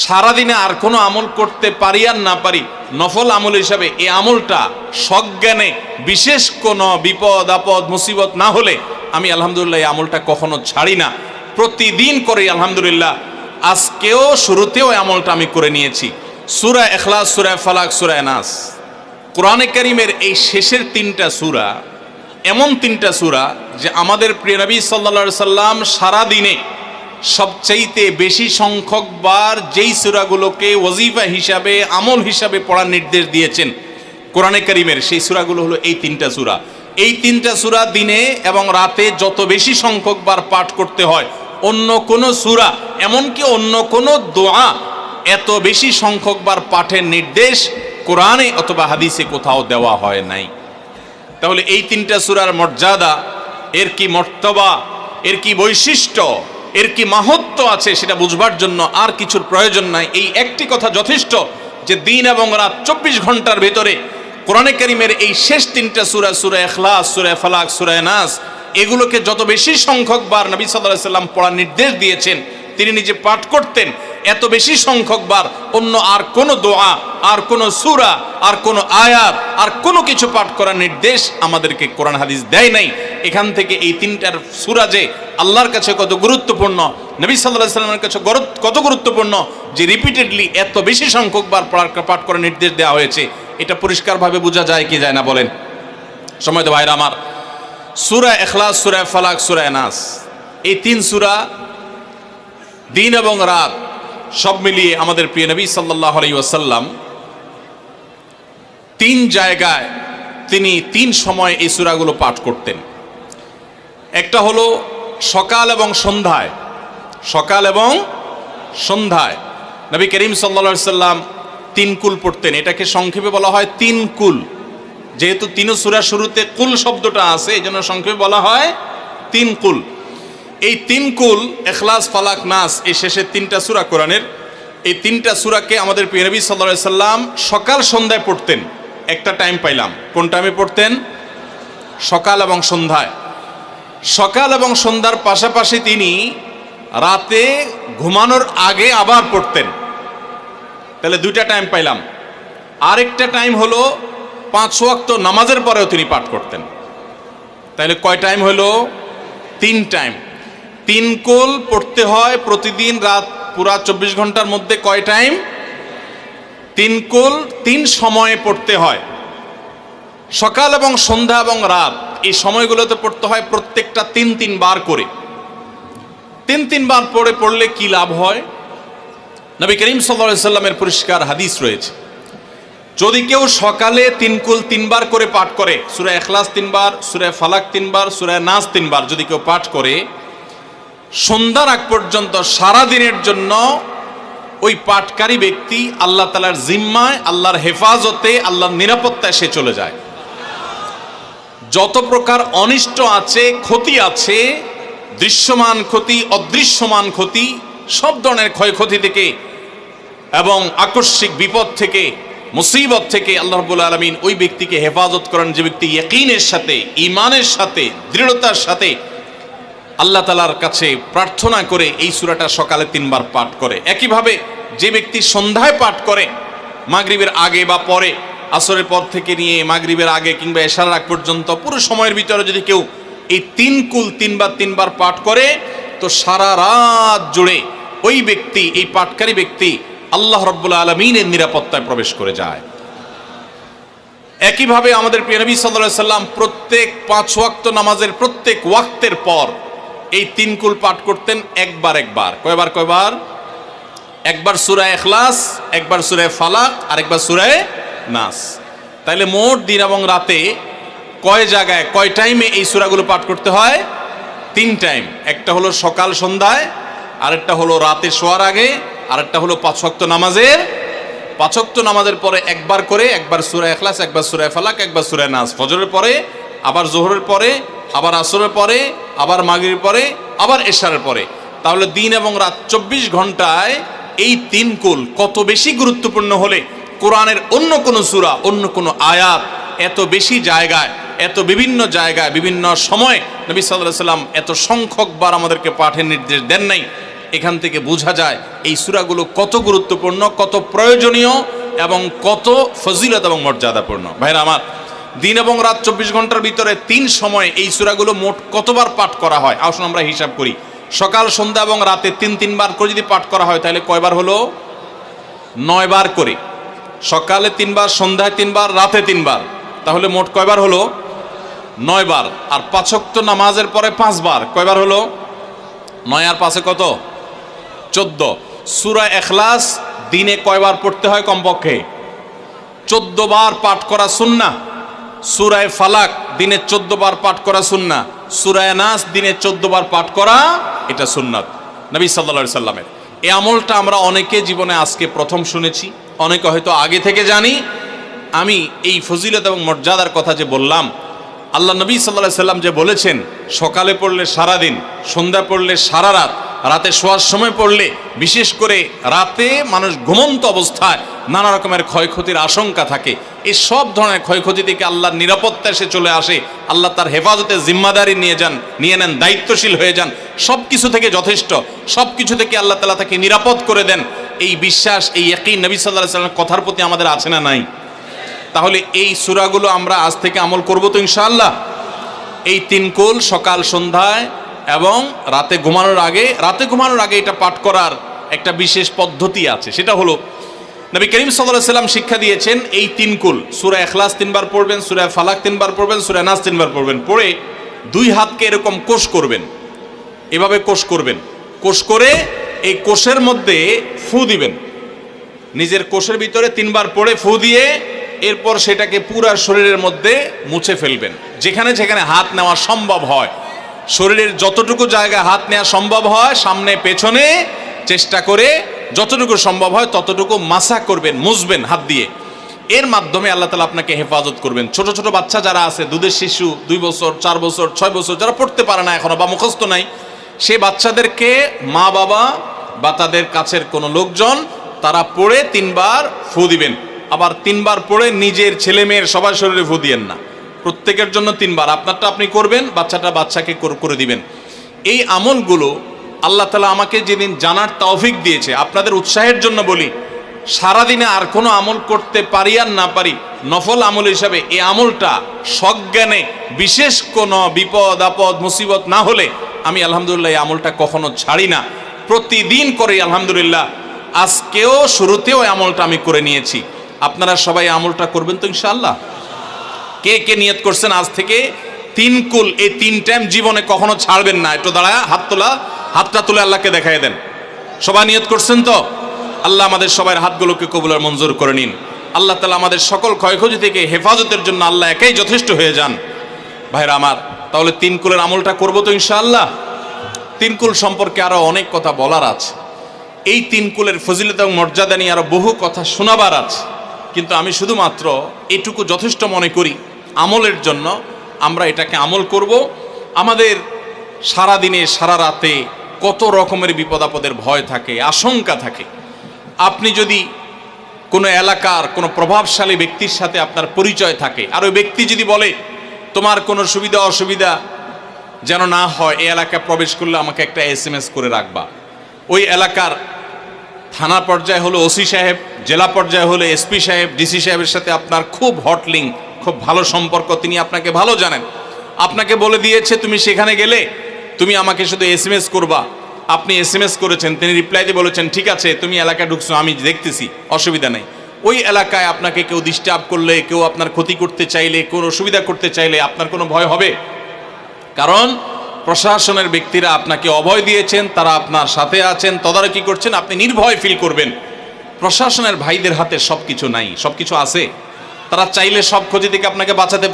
সারাদিনে আর কোনো আমল করতে পারি আর না পারি, নফল আমল হিসাবে এই আমলটা সজ্ঞানে বিশেষ কোনো বিপদ আপদ মুসিবত না হলে আমি আলহামদুলিল্লাহ এই আমলটা কখনো ছাড়ি না, প্রতিদিন করি আলহামদুলিল্লাহ। আজকেও শুরুতেও এই আমলটা আমি করে নিয়েছি। সূরা ইখলাস, সূরা ফালাক, সূরা নাস, কোরআনে কারীমের এই শেষের তিনটা সূরা এমন তিনটা সূরা যে আমাদের প্রিয় নবী সাল্লাল্লাহু আলাইহি সাল্লাম সারাদিনে সবচাইতে বেশি সংখ্যক বার যেই সূরাগুলোকে ওয়াজিফা হিসাবে আমল হিসাবে পড়ার নির্দেশ দিয়েছেন কোরআনে কারীমের, সেই সূরাগুলো হলো এই তিনটা সূরা। এই তিনটা সূরা দিনে এবং রাতে যত বেশি সংখ্যক বার পাঠ করতে হয়, অন্য কোনো সূরা এমনকি অন্য কোনো দোয়া এত বেশি সংখ্যক বার পাঠের নির্দেশ কোরআনে অথবা হাদিসে কোথাও দেওয়া হয় নাই। তাহলে এই তিনটা সূরার মর্যাদা, এর কি মর্তবা, এর কি বৈশিষ্ট্য, এর কি মাহাত্ম্য আছে সেটা বুঝবার জন্য আর কিছুর প্রয়োজন নাই। এই একটি কথা যথেষ্ট যে দিন এবং রাত 24 ঘন্টার ভিতরে কোরআনে কারীমের এই শেষ তিনটা সূরা, সূরা ইখলাস, সূরা ফালাক, সূরা নাস, এগুলোকে যত বেশি সংখ্যক বার নবী সাল্লাল্লাহু আলাইহি সাল্লাম পড়ার নির্দেশ দিয়েছেন, তিনি নিজে পাঠ করতেন, এত বেশি সংখ্যক বার অন্য আর কোনো দোয়া, আর কোনো সূরা, আর কোনো আয়াত, আর কোনো কিছু পাঠ করার নির্দেশ আমাদেরকে কোরআন হাদিস দেয় নাই। এখান থেকে এই তিনটার সূরা যে আল্লাহর কাছে কত গুরুত্বপূর্ণ, নবী সাল্লাল্লাহু আলাইহি সাল্লামের কাছে কত গুরুত্বপূর্ণ যে রিপিটেডলি এত বেশি সংখ্যক বার পাঠ করার নির্দেশ দেওয়া হয়েছে, এটা পরিষ্কারভাবে বোঝা যায় কি যায় না বলেন? সময়ত ভাইরা আমার, সূরা ইখলাস, সূরা ফালাক, সূরা নাস, এই তিন সূরা দিন এবং রাত সব মিলিয়ে আমাদের প্রিয় নবী সাল্লাল্লাহু আলাইহি ওয়াসাল্লাম তিন জায়গায় তিনি তিন সময় এই সূরাগুলো পাঠ করতেন। একটা হলো সকাল এবং সন্ধ্যায়, সকাল এবং সন্ধ্যায় নবী করিম সাল্লাল্লাহু আলাইহি ওয়াসাল্লাম তিন কুল পড়তেন। এটাকে সংক্ষেপে বলা হয় তিন কুল, যেহেতু তিন সূরা শুরুতে কুল শব্দটা আছে এই জন্য সংক্ষেপে বলা হয় তিন কুল। এই তিন কুল ইখলাস, ফালাক, নাস, এই শেষের তিনটা সূরা কোরআনের, এই তিনটা সূরাকে আমাদের প্রিয় নবী সাল্লাল্লাহু আলাইহি সাল্লাম সকাল সন্ধ্যায় পড়তেন। একটা টাইম পাইলাম, কোন টাইমে পড়তেন? সকাল এবং সন্ধ্যায়। সকাল এবং সন্ধ্যার পাশাপাশি তিনি রাতে ঘুমানোর আগে আবার পড়তেন। তাহলে দুইটা টাইম পাইলাম। আরেকটা টাইম হলো 5 ওয়াক্ত নামাজের পরেও তিনি পাঠ করতেন। তাহলে কয় টাইম হলো? 3 টাইম। 3 কুল পড়তে হয় প্রতিদিন রাত পুরা 24 ঘন্টার মধ্যে। কয় টাইম? 3 কুল 3 সময়ে পড়তে হয়। সকাল এবং সন্ধ্যা এবং রাত এই সময়গুলোতে পড়তে হয় প্রত্যেকটা 3 বার করে। 3 বার পড়লে কি লাভ হয়? নবী করিম সাল্লাল্লাহু আলাইহি সাল্লামের পরিষ্কার হাদিস রয়েছে, যদি কেউ সকালে 3 কুল 3 বার করে পাঠ করে, সূরা ইখলাস 3 বার, সূরা ফালাক 3 বার, সূরা নাস 3 বার যদি কেউ পাঠ করে, সন্ধ্যার আগ পর্যন্ত সারা দিনের জন্য ওই পাঠকারী ব্যক্তি আল্লাহ তাআলার জিম্মায়, আল্লাহর হেফাজতে, আল্লাহর নিরাপত্তায় সে চলে যায়। যত প্রকার অনিষ্ট আছে, ক্ষতি আছে, দৃশ্যমান ক্ষতি, অদৃশ্যমান ক্ষতি, সব ধরনের ক্ষয়ক্ষতি থেকে এবং আকস্মিক বিপদ থেকে, মুসিবত থেকে আল্লাহ রাব্বুল আলামিন ওই ব্যক্তিকে হেফাজত করেন যে ব্যক্তি ইয়াকিনের সাথে, ঈমানের সাথে, দৃঢ়তার সাথে আল্লাহ তাআলার কাছে প্রার্থনা করে এই সূরাটা সকালে 3 বার পাঠ করে। একইভাবে যে ব্যক্তি সন্ধ্যায় পাঠ করে, মাগরিবের আগে বা পরে, আসরের পর থেকে নিয়ে মাগরিবের আগে কিংবা এশার আগ পর্যন্ত পুরো সময়ের ভিতরে যদি কেউ এই 3 কুল 3 বার পাঠ করে, তো সারা রাত জুড়ে ওই ব্যক্তি, এই পাঠকারী ব্যক্তি আল্লাহ রাব্বুল আলামিনের নিরাপত্তায় প্রবেশ করে যায়। একইভাবে আমাদের প্রিয় নবী সাল্লাল্লাহু আলাইহি সাল্লাম প্রত্যেক 5 ওয়াক্ত নামাজের প্রত্যেক ওয়াক্তের পর এই 3 কুল পাঠ করতেন একবার। কয়বার? একবার সূরা ইখলাস, একবার সূরা ফালাক, আর একবার সূরা নাস। তাইলে মোট দিন এবং রাতে কয় জায়গায়, কয় টাইমে এই সূরাগুলো পাঠ করতে হয়? 3 টাইম। একটা হলো সকাল সন্ধ্যায়, আরেকটা হলো রাতে শোয়ার আগে, আরেকটা হলো 5 ওয়াক্ত নামাজের, 5 ওয়াক্ত নামাজের পরে একবার করে, একবার সূরা ইখলাস, একবার সূরা ফালাক, একবার সূরা নাস। ফজরের পরে, আবার যোহরের পরে, আবার আসরের পরে, আবার মাগরিবের পরে, আবার এশারের পরে। তাহলে দিন এবং রাত 24 ঘন্টায় এই 3 কুল কত বেশি গুরুত্বপূর্ণ হলে কোরআনের অন্য কোনো সূরা, অন্য কোনো আয়াত এত বেশি জায়গায়, এত বিভিন্ন জায়গায়, বিভিন্ন সময় নবী সাল্লাল্লাহু আলাইহি সাল্লাম এত সংখ্যক বার আমাদেরকে পাঠের নির্দেশ দেন নাই। এখান থেকে বোঝা যায় এই সূরাগুলো কত গুরুত্বপূর্ণ, কত প্রয়োজনীয় এবং কত ফজিলত এবং মর্যাদাপূর্ণ। ভাইরা আমার, দিন এবং রাত 24 ঘন্টার ভিতরে 3 সময় এই সূরাগুলো মোট কতবার পাঠ করা হয়? আসুন আমরা হিসাব করি। সকাল, সন্ধ্যা এবং রাতে 3 বার করে যদি পাঠ করা হয় তাহলে কয়বার হলো? 9 বার করে। সকালে 3 বার, সন্ধ্যায় 3 বার, রাতে 3 বার, তাহলে মোট কয়বার হলো? 9 বার। আর 5 ওয়াক্ত নামাজের পরে 5 বার, কয়বার হলো? 9 আর 5 কত? 14। সূরা ইখলাস দিনে কয়বার পড়তে হয়? কমপক্ষে 14 বার পাঠ করা সুন্নাহ। সূরা ফালাক দিনে 14 বার পাঠ করা সুন্নাহ। সূরা নাস দিনে 14 বার পাঠ করা, এটা সুন্নাত নবী সাল্লাল্লাহু আলাইহি সাল্লামের। এই আমলটা আমরা অনেকে জীবনে আজকে প্রথম শুনেছি, অনেকে হয়তো আগে থেকে জানি। আমি এই ফজিলত এবং মর্যাদার কথা যে বললাম, আল্লাহ নবী সাল্লাল্লাহু আলাইহি সাল্লাম যে বলেছেন সকালে পড়লে সারা দিন, সন্ধ্যা পড়লে সারা রাত, রাতে শোয়ার সময় পড়লে, বিশেষ করে রাতে মানুষ ঘুমন্ত অবস্থায় নানা রকমের ক্ষয়ক্ষতির আশঙ্কা থাকে, এই সব ধরনের ক্ষয়ক্ষতি থেকে আল্লাহর নিরাপত্তা এসে চলে আসে। আল্লাহ তার হেফাজতের জিম্মাদারি নিয়ে নেন, দায়িত্বশীল হয়ে যান। সব কিছু থেকে যথেষ্ট, সব কিছু থেকে আল্লাহ তাআলা তাকে নিরাপদ করে দেন। এই বিশ্বাস, এই ইয়াকিন নবী সাল্লাল্লাহু আলাইহি সাল্লামের কথার প্রতি আমাদের আছে না নাই? তাহলে এই সূরাগুলো আমরা আজ থেকে আমল করব তো ইনশাআল্লাহ। এই 3 কুল সকাল, সন্ধ্যায় এবং রাতে ঘুমানোর আগে এটা পাঠ করার একটা বিশেষ পদ্ধতি আছে। সেটা হলো নবী করিম সাল্লাল্লাহু আলাইহি সাল্লাম শিক্ষা দিয়েছেন এই 3 কুল। সূরা ইখলাস 3 বার পড়বেন, সূরা ফালাক 3 বার পড়বেন, সূরা নাস 3 বার পড়বেন। পড়ে 2 হাতকে এরকম কোষ করবেন, এভাবে কোষ করবেন। কোষ করে এই কোষের মধ্যে ফু দিবেন। নিজের কোষের ভিতরে 3 বার পড়ে ফু দিয়ে এরপর সেটাকে পুরো শরীরের মধ্যে মুছে ফেলবেন। যেখানে যেখানে হাত নেওয়া সম্ভব হয়, শরীরের যতটুকু জায়গা হাত নেওয়া সম্ভব হয়, সামনে পেছনে চেষ্টা করে যতটুকু সম্ভব হয় ততটুকু মাসা করবেন, মুছবেন হাত দিয়ে। এর মাধ্যমে আল্লাহ তাআলা আপনাকে হেফাজত করবেন। ছোট ছোট বাচ্চা যারা আছে, দুধের শিশু, 2 বছর, 4 বছর, 6 বছর, যারা পড়তে পারে না এখনো বা মুখস্থ নাই, সেই বাচ্চাদেরকে মা বাবা বা তাদের কাছের কোনো লোকজন তারা পড়ে 3 বার ফু দিবেন। আবার 3 বার পড়ে নিজের ছেলে মেয়ের সবার শরীরে ফু দিয়েন না, প্রত্যেকের জন্য 3 বার। আপনারটা আপনি করবেন, বাচ্চাকে করে দিবেন। এই আমলগুলো আল্লাহ তাআলা আমাকে যেদিন জানার তৌফিক দিয়েছে, আপনাদের উৎসাহের জন্য বলি, সারাদিনে আর কোনো আমল করতে পারি আর না পারি, নফল আমল হিসাবে এই আমলটা সজ্ঞানে, বিশেষ কোনো বিপদ আপদ মুসিবত না হলে আমি আলহামদুলিল্লাহ এই আমলটা কখনো ছাড়ি না, প্রতিদিন করি আলহামদুলিল্লাহ। আজকেও শুরুতেও এই আমলটা আমি করে নিয়েছি। আপনারা সবাই আমলটা করবেন তো ইনশাআল্লাহ? কে কে নিয়ত করছেন আজ থেকে 3 কুল, এই 3 টাইম জীবনে কখনো ছাড়বেন না? একটু দাঁড়ায় হাতটা তুলে আল্লাহকে দেখাই দেন। সবাই নিয়ত করছেন তো? আল্লাহ আমাদের সবার হাতগুলোকে কবুল আর মঞ্জুর করে নিন। আল্লাহ তাআলা আমাদের সকল ক্ষয়ক্ষতি থেকে হেফাজতের জন্য আল্লাহ একাই যথেষ্ট হয়ে যান। ভাইরা আমার, তাহলে 3 কুলের আমলটা করবো তো ইনশাআল্লাহ? 3 কুল সম্পর্কে আরো অনেক কথা বলার আছে। এই 3 কুলের ফজিলত এবং মর্যাদা নিয়ে আরো বহু কথা শোনাবার আছে, কিন্তু আমি শুধুমাত্র এটুকু যথেষ্ট মনে করি আমলের জন্য। আমরা এটাকে আমল করব। আমাদের সারা দিনে সারা রাতে কত রকমের বিপদ আপদের ভয় থাকে, আশঙ্কা থাকে। আপনি যদি কোনো এলাকার কোনো প্রভাবশালী ব্যক্তির সাথে আপনার পরিচয় থাকে, আর ওই ব্যক্তি যদি বলে তোমার কোনো সুবিধা অসুবিধা যেন না হয়, এই এলাকায় প্রবেশ করলে আমাকে একটা SMS করে রাখবা। ওই এলাকার থানা পর্যায়ে হলো ওসি সাহেব, জেলা পর্যায়ে হলো SP সাহেব, DC সাহেবের সাথে আপনার খুব হট লিঙ্ক, খুব ভালো সম্পর্ক, তিনি আপনাকে ভালো জানেন। আপনাকে বলে দিয়েছে তুমি সেখানে গেলে তুমি আমাকে শুধু SMS করবা। আপনি SMS করেছেন, তিনি রিপ্লাই দিয়ে বলেছেন ঠিক আছে তুমি এলাকায় ঢুকছো, আমি দেখতেছি, অসুবিধা নেই। ওই এলাকায় আপনাকে কেউ ডিস্টার্ব করলে, কেউ আপনার ক্ষতি করতে চাইলে, কোনো অসুবিধা করতে চাইলে আপনার কোনো ভয় হবে? কারণ প্রশাসনের ব্যক্তিরা আপনাকে অভয় দিয়েছেন, তারা আপনার সাথে আছেন, তদারকি করছেন, আপনি নির্ভয় ফিল করবেন। প্রশাসনের ভাইদের হাতে সব কিছু নাই, সব কিছু আছে। তারা চাইলে সব ক্ষতি থেকে আপনাকে বাঁচাতে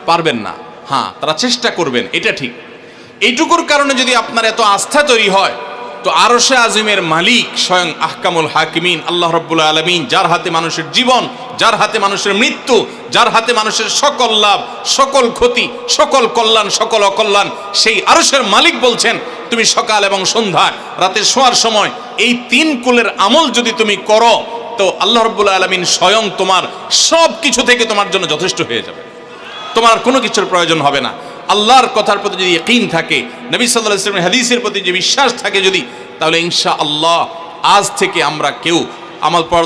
পারবেন না। হ্যাঁ, তারা চেষ্টা করবেন, এটা ঠিক। এইটুকুর কারণে যদি আপনার এত আস্থা তৈরি হয়, তো আরশে আজিমের মালিক স্বয়ং আহকামুল হাকিমিন আল্লাহ রাব্বুল আলামিন, যার হাতে মানুষের জীবন, যার হাতে মানুষের মৃত্যু, যার হাতে মানুষের সকল লাভ, সকল ক্ষতি, সকল কল্যাণ, সকল অকল্যাণ, সেই আরশের মালিক বলছেন তুমি সকাল এবং সন্ধ্যায়, রাতে শোয়ার সময় এই 3 কুলের আমল যদি তুমি করো, তো আল্লাহ রাব্বুল আলামিন স্বয়ং তোমার সব কিছু থেকে তোমার জন্য যথেষ্ট হয়ে যাবে। তোমার আর কোনো কিছুর প্রয়োজন হবে না। আল্লাহর কথার প্রতি যদি ইয়াকিন থাকে, নবী সাল্লাল্লাহু আলাইহি ওয়াসাল্লামের হাদিসের প্রতি যে বিশ্বাস থাকে যদি, তাহলে ইনশাআল্লাহ আজ থেকে আমরা কেউ আমল পর্দা